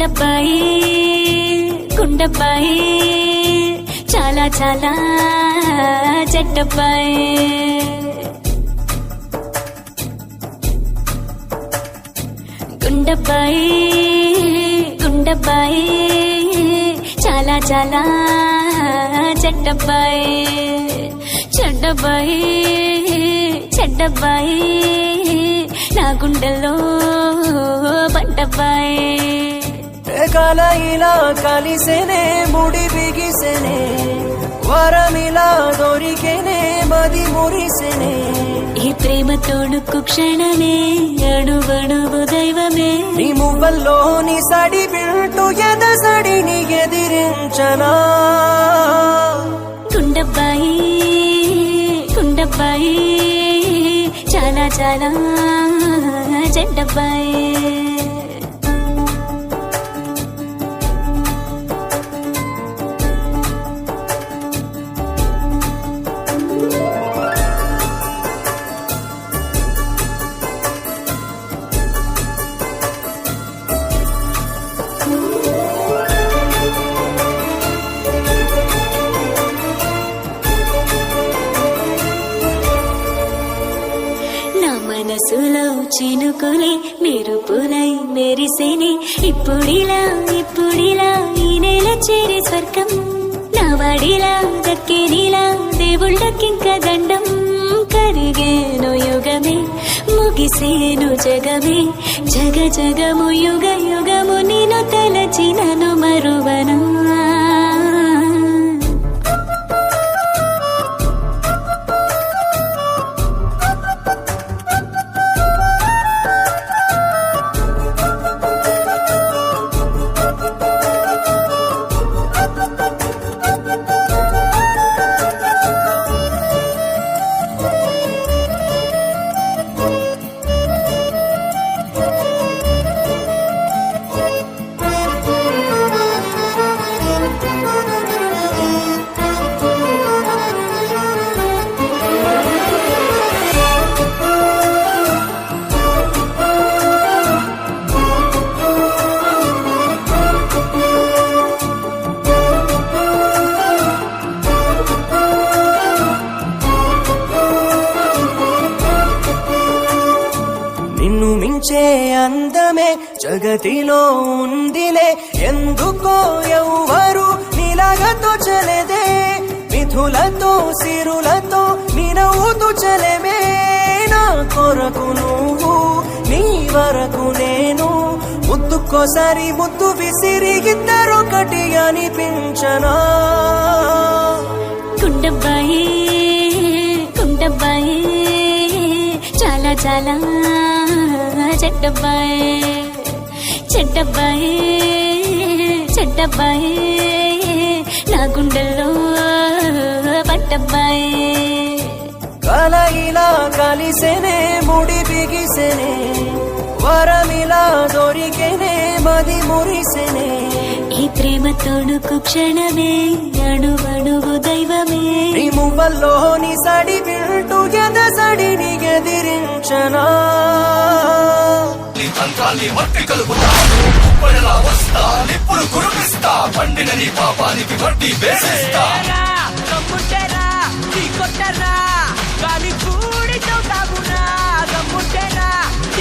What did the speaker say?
గుండబ్బాయి గుండబ్బాయి చాలా చాలా చెడ్డబ్బాయి గుండబ్బాయి గుండబ్బాయి చాలా చాలా చెడ్డబ్బాయి చెడ్డబ్బాయి చెడ్డబ్బాయి నా గుండెల్లో పడ్డబ్బాయి కాల ఇలా కలిసేనే ముడి బిగిసేనే వరమిలా దొరికేనే మది మురిసేనే ఈ ప్రేమ తోడుకు క్షణమే అణువణువు దైవమే నీ మువ్వల్లోని సడి వింటూ ఎదసడిని ఎదిరించనా గుండబ్బాయి గుండబ్బాయి చాలా చాలా చెడ్డబ్బాయి మనసులో చినుకులే మెరుపులై మెరిసేనే ఇప్పుడిలా ఈ నెల చేరే స్వర్గం నా వాడిలా దక్కేనిలా దేవుళ్ళకింక దండం కరిగేను యుగమే ముగిసేను జగమే జగ జగము యుగ యుగము నేను తలచినను మరువనా నిన్ను మించే అందమే జగతిలో ఉందిలే ఎందుకో ఎవ్వరు నీలాగా తోచలేదే మిథులతో సిరులతో నినవుతూ చలేమే నా కొరకు నువ్వు నీ వరకు నేను ముద్దుకోసారి ముద్దు విసిరి ఇద్దరొకటి అనిపించనా గుండబ్బాయి గుండబ్బాయి చాలా చాలా చెడ్డబ్బాయి చెడ్డబ్బాయి చెడ్డబ్బాయి నా గుండెల్లో పడ్డబ్బాయి కాల ఇలా కలిసేనే ముడి బిగిసేనే వరమిలా దొరికేనే మది మురిసేనే ఈ ప్రేమ తోడుకు క్షణమే అణువణువు దైవమే నీ మువ్వల్లోని సడి వింటూ ఎదసడిని ఎదిరించనా తంత్రాన్ని మట్టి కలుపుతాను ఉప్పడలా వస్తా నిప్పులు కురిపిస్తా పండిన నీ పాపానికి వడ్డీ వేసేస్తా